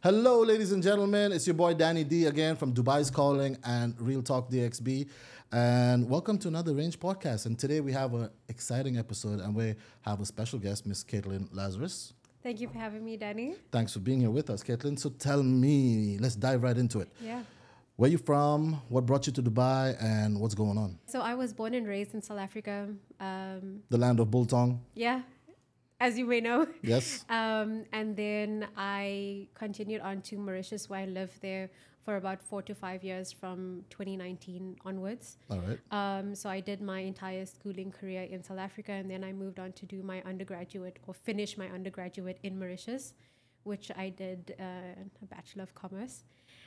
Hello, ladies and gentlemen. It's your boy Danny D again from Dubai's Calling and Real Talk DXB. And welcome to another Range podcast. And today we have an exciting episode and we have a special guest, Miss Caitlin Lazarus. Thank you for having me, Danny. Thanks for being here with us, Caitlin. So tell me, let's dive right into it. Yeah. Where you from? What brought you to Dubai? And what's going on? So I was born and raised in South Africa. The land of Bultong? Yeah, as you may know. Yes. And then I continued on to Mauritius, where I lived there for about 4 to 5 years from 2019 onwards. All right. So I did my entire schooling career in South Africa, and then I moved on to do my undergraduate or finish my undergraduate in Mauritius, which I did a Bachelor of Commerce.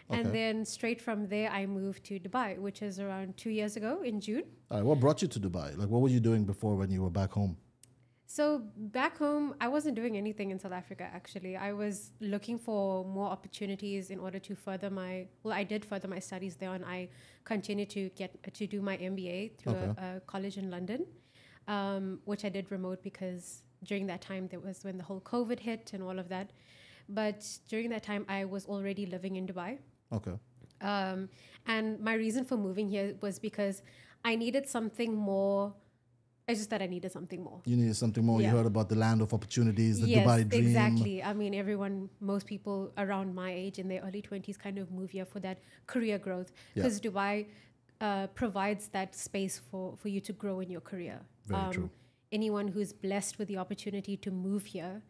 Okay. And then straight from there, I moved to Dubai, which is around 2 years ago in June. All right. What brought you to Dubai? Like, what were you doing before when you were back home? So back home, I wasn't doing anything in South Africa, actually. I was looking for more opportunities in order to further I did further my studies there, and I continued to do my MBA through a college in London, which I did remote because during that time, that was when the whole COVID hit and all of that. But during that time, I was already living in Dubai. Okay. And my reason for moving here was because I needed something more. It's just that I needed something more. You needed something more. Yeah. You heard about the land of opportunities, the Yes, Dubai dream. exactly. I mean, most people around my age in their early 20s kind of move here for that career growth because Dubai provides that space for you to grow in your career. Very true. Anyone who's blessed with the opportunity to move here.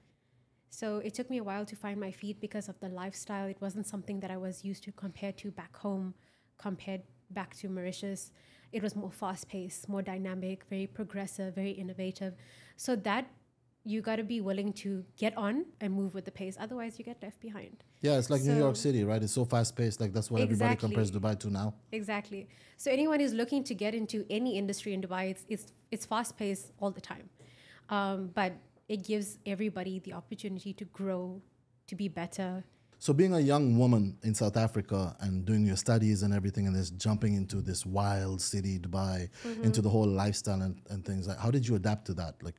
So it took me a while to find my feet because of the lifestyle. It wasn't something that I was used to compared to back home, compared back to Mauritius. It was more fast-paced, more dynamic, very progressive, very innovative. So that you got to be willing to get on and move with the pace. Otherwise, you get left behind. Yeah, it's like New York City, right? It's so fast-paced. Like, that's what everybody compares Dubai to now. Exactly. So anyone who's looking to get into any industry in Dubai, it's fast-paced all the time. But it gives everybody the opportunity to grow, to be better. So being a young woman in South Africa and doing your studies and everything and just jumping into this wild city, Dubai, into the whole lifestyle and things, like, how did you adapt to that? Like,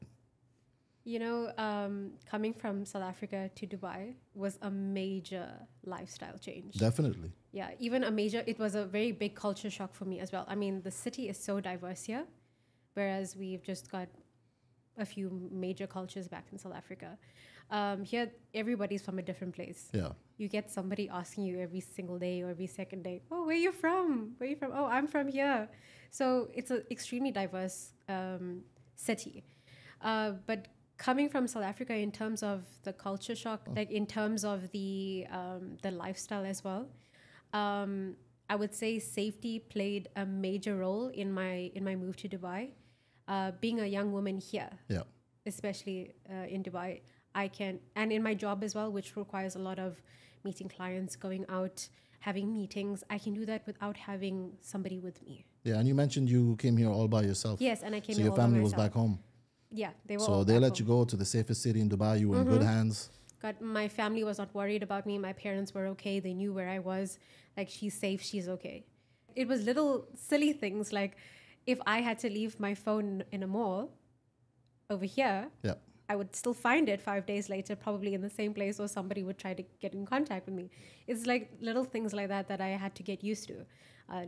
coming from South Africa to Dubai was a major lifestyle change. Definitely. Yeah, it was a very big culture shock for me as well. I mean, the city is so diverse here, whereas we've just got a few major cultures back in South Africa. Here, everybody's from a different place. Yeah. You get somebody asking you every single day or every second day, oh, where are you from? Where are you from? Oh, I'm from here. So it's an extremely diverse city. But coming from South Africa in terms of the culture shock, like in terms of the lifestyle as well, I would say safety played a major role in my move to Dubai. Being a young woman here, especially in Dubai, and in my job as well, which requires a lot of meeting clients, going out, having meetings, I can do that without having somebody with me. Yeah, and you mentioned you came here all by yourself. Yes, and I came here here all by myself. So your family was back home. Yeah, they were. So they let you go to the safest city in Dubai. You were in good hands. My family was not worried about me. My parents were okay. They knew where I was. Like, she's safe. She's okay. It was little silly things like if I had to leave my phone in a mall over here, I would still find it 5 days later, probably in the same place, or somebody would try to get in contact with me. It's like little things like that I had to get used to.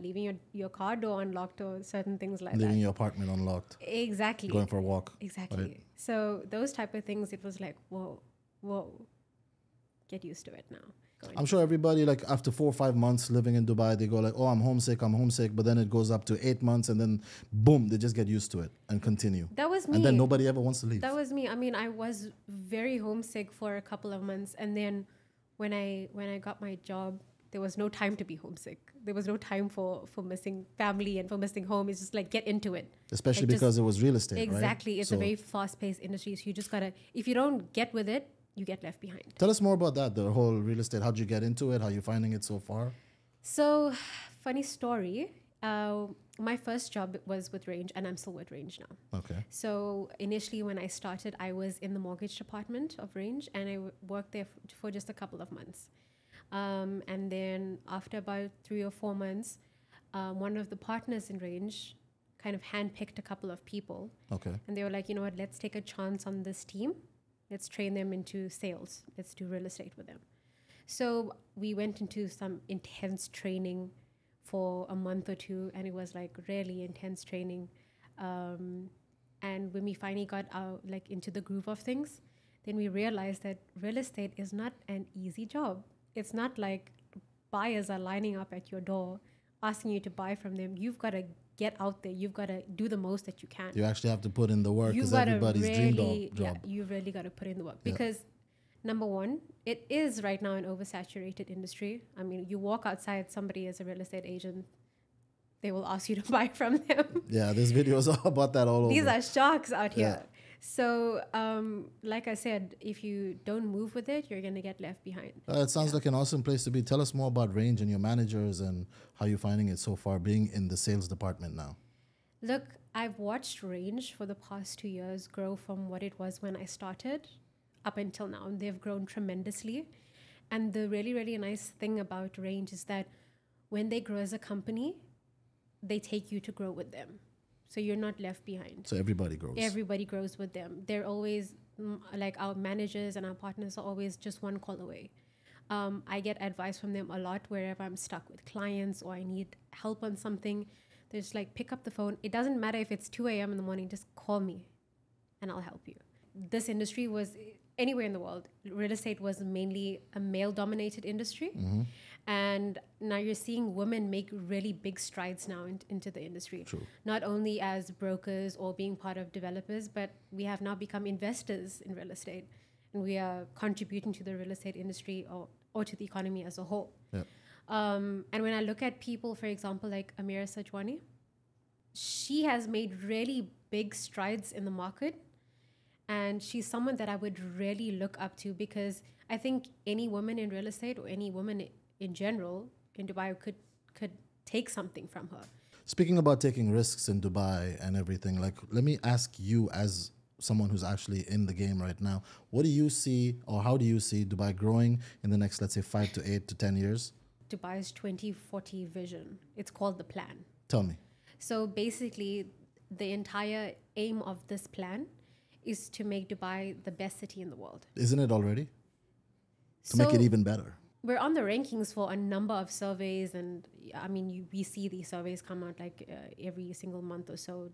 Leaving your car door unlocked or certain things like that. Leaving your apartment unlocked. Exactly. Going for a walk. Exactly. Right. So those type of things, it was like, whoa, get used to it now. I'm sure everybody, like, after 4 or 5 months living in Dubai, they go like, oh, I'm homesick. But then it goes up to 8 months and then boom, they just get used to it and continue. That was me. And then nobody ever wants to leave. That was me. I mean, I was very homesick for a couple of months. And then when I got my job, there was no time to be homesick. There was no time for missing family and for missing home. It's just like, get into it. Especially like because it was real estate, exactly. Right? It's a very fast-paced industry. So you just got to, if you don't get with it, you get left behind. Tell us more about that, the whole real estate. How'd you get into it? How are you finding it so far? So, funny story. My first job was with Range, and I'm still with Range now. Okay. So, initially when I started, I was in the mortgage department of Range, and I worked there for just a couple of months. And then after about 3 or 4 months, one of the partners in Range kind of handpicked a couple of people. Okay. And they were like, you know what, let's take a chance on this team. Let's train them into sales. Let's do real estate with them. So we went into some intense training for a month or two, and it was like really intense training. And when we finally got out like into the groove of things, then we realized that real estate is not an easy job. It's not like buyers are lining up at your door asking you to buy from them. You've got to get out there. You've got to do the most that you can. You actually have to put in the work You've because got to everybody's really, dream job. yeah, you really got to put in the work because number one, it is right now an oversaturated industry. I mean, you walk outside, somebody is a real estate agent, they will ask you to buy from them. Yeah, there's videos about that all over. These are sharks out here. So, like I said, if you don't move with it, you're going to get left behind. It sounds like an awesome place to be. Tell us more about Range and your managers and how you're finding it so far being in the sales department now. Look, I've watched Range for the past 2 years grow from what it was when I started up until now. And they've grown tremendously. And the really, really nice thing about Range is that when they grow as a company, they take you to grow with them. So you're not left behind. So everybody grows. Everybody grows with them. They're always, like our managers and our partners are always just one call away. I get advice from them a lot wherever I'm stuck with clients or I need help on something. They're just like, pick up the phone. It doesn't matter if it's 2 a.m. in the morning, just call me and I'll help you. This industry was, anywhere in the world, real estate was mainly a male-dominated industry. Mm-hmm. And now you're seeing women make really big strides now into the industry. True. Not only as brokers or being part of developers, but we have now become investors in real estate. And we are contributing to the real estate industry or to the economy as a whole. Yep. And when I look at people, for example, like Amira Sajwani, she has made really big strides in the market. And she's someone that I would really look up to because I think any woman in real estate or any woman in general in Dubai could take something from her. Speaking about taking risks in Dubai and everything, like let me ask you as someone who's actually in the game right now, what do you see or how do you see Dubai growing in the next, let's say 5 to 8 to 10 years? Dubai's 2040 vision. It's called the plan. Tell me. So basically the entire aim of this plan is to make Dubai the best city in the world. Isn't it already? To make it even better. We're on the rankings for a number of surveys, and I mean, we see these surveys come out like every single month or so.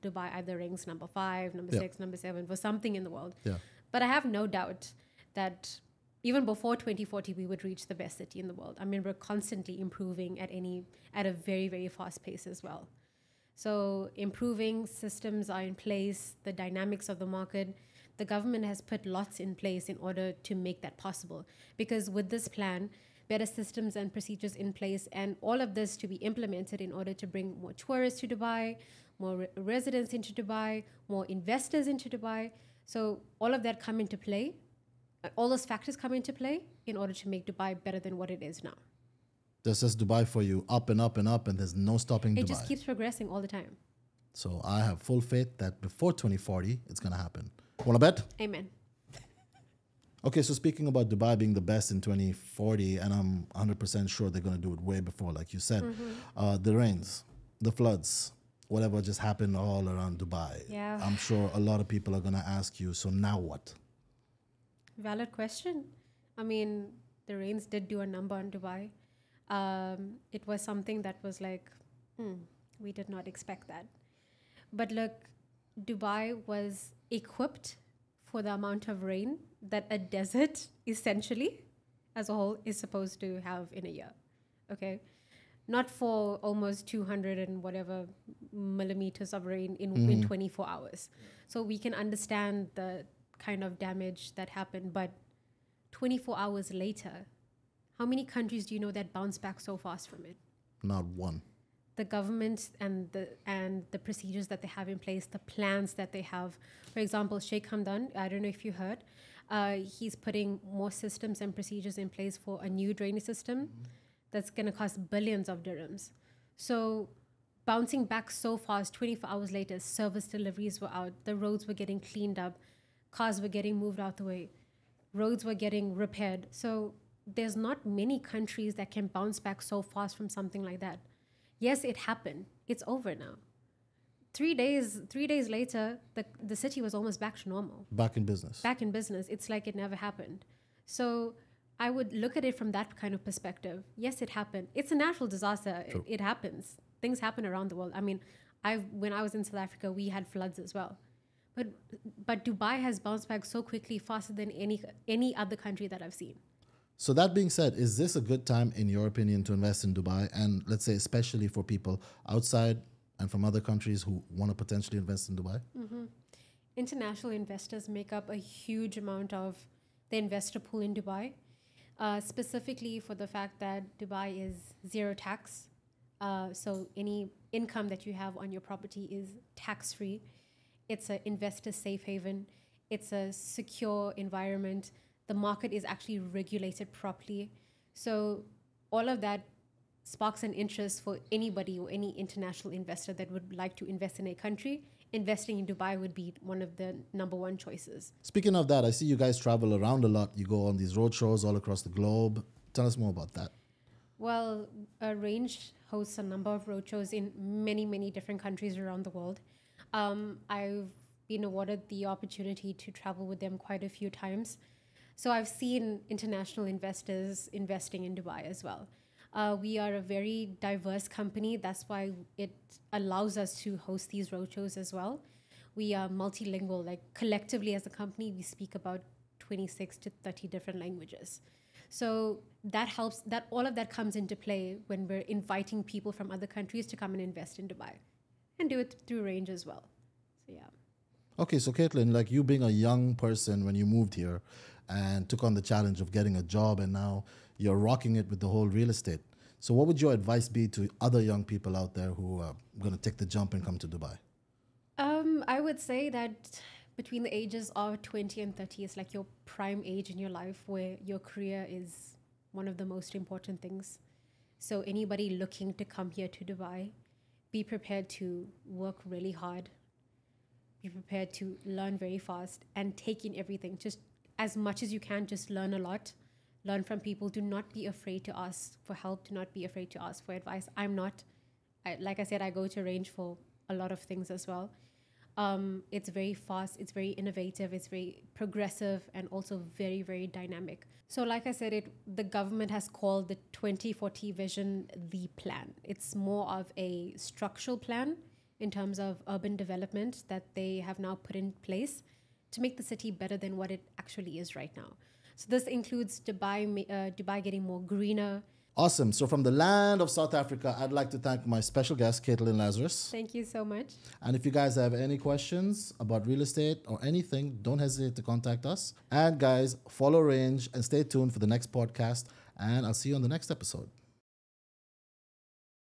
Dubai either ranks number 5, number 6, number 7 for something in the world. Yeah. But I have no doubt that even before 2040, we would reach the best city in the world. I mean, we're constantly improving at a very, very fast pace as well. So improving systems are in place, the dynamics of the market. The government has put lots in place in order to make that possible. Because with this plan, better systems and procedures in place, and all of this to be implemented in order to bring more tourists to Dubai, more residents into Dubai, more investors into Dubai. So all of that come into play. All those factors come into play in order to make Dubai better than what it is now. This is Dubai for you, up and up and up, and there's no stopping Dubai. It just keeps progressing all the time. So I have full faith that before 2040, it's going to happen. Want to bet? Amen. Okay, so speaking about Dubai being the best in 2040, and I'm 100% sure they're going to do it way before, like you said, the rains, the floods, whatever just happened all around Dubai. Yeah. I'm sure a lot of people are going to ask you, so now what? Valid question. I mean, the rains did do a number on Dubai. It was something that was like, we did not expect that. But look, Dubai was equipped for the amount of rain that a desert, essentially, as a whole, is supposed to have in a year. Okay? Not for almost 200 and whatever millimeters of rain in 24 hours. So we can understand the kind of damage that happened. But 24 hours later, how many countries do you know that bounce back so fast from it? Not one. The government and the procedures that they have in place, the plans that they have. For example, Sheikh Hamdan, I don't know if you heard, he's putting more systems and procedures in place for a new drainage system that's going to cost billions of dirhams. So bouncing back so fast, 24 hours later, service deliveries were out, the roads were getting cleaned up, cars were getting moved out the way, roads were getting repaired. So there's not many countries that can bounce back so fast from something like that. Yes, it happened. It's over now. 3 days later, the city was almost back to normal. Back in business. Back in business. It's like it never happened. So I would look at it from that kind of perspective. Yes, it happened. It's a natural disaster. It happens. Things happen around the world. I mean, when I was in South Africa, we had floods as well. But Dubai has bounced back so quickly, faster than any other country that I've seen. So that being said, is this a good time, in your opinion, to invest in Dubai? And let's say especially for people outside and from other countries who want to potentially invest in Dubai? International investors make up a huge amount of the investor pool in Dubai, specifically for the fact that Dubai is zero tax. So any income that you have on your property is tax-free. It's an investor safe haven. It's a secure environment. The market is actually regulated properly. So all of that sparks an interest for anybody or any international investor that would like to invest in a country. Investing in Dubai would be one of the number one choices. Speaking of that, I see you guys travel around a lot. You go on these road shows all across the globe. Tell us more about that. Well, Range hosts a number of roadshows in many, many different countries around the world. I've been awarded the opportunity to travel with them quite a few times. So I've seen international investors investing in Dubai as well. We are a very diverse company. That's why it allows us to host these roadshows as well. We are multilingual. Like collectively as a company, we speak about 26 to 30 different languages. So that helps, that all of that comes into play when we're inviting people from other countries to come and invest in Dubai and do it through Range as well. So yeah. Okay, so Caitlin, like you being a young person when you moved here and took on the challenge of getting a job, and now you're rocking it with the whole real estate. So what would your advice be to other young people out there who are going to take the jump and come to Dubai? I would say that between the ages of 20 and 30 is like your prime age in your life where your career is one of the most important things. So anybody looking to come here to Dubai, be prepared to work really hard, be prepared to learn very fast and take in everything. Just as much as you can, just learn a lot. Learn from people. Do not be afraid to ask for help. Do not be afraid to ask for advice. I'm not. Like I said, I go to Range for a lot of things as well. It's very fast. It's very innovative. It's very progressive and also very, very dynamic. So like I said, the government has called the 2040 vision the plan. It's more of a structural plan in terms of urban development that they have now put in place to make the city better than what it actually is right now. So this includes Dubai getting more greener. Awesome. So from the land of South Africa, I'd like to thank my special guest, Caitlin Lazarus. Thank you so much. And if you guys have any questions about real estate or anything, don't hesitate to contact us. And guys, follow Range and stay tuned for the next podcast. And I'll see you on the next episode.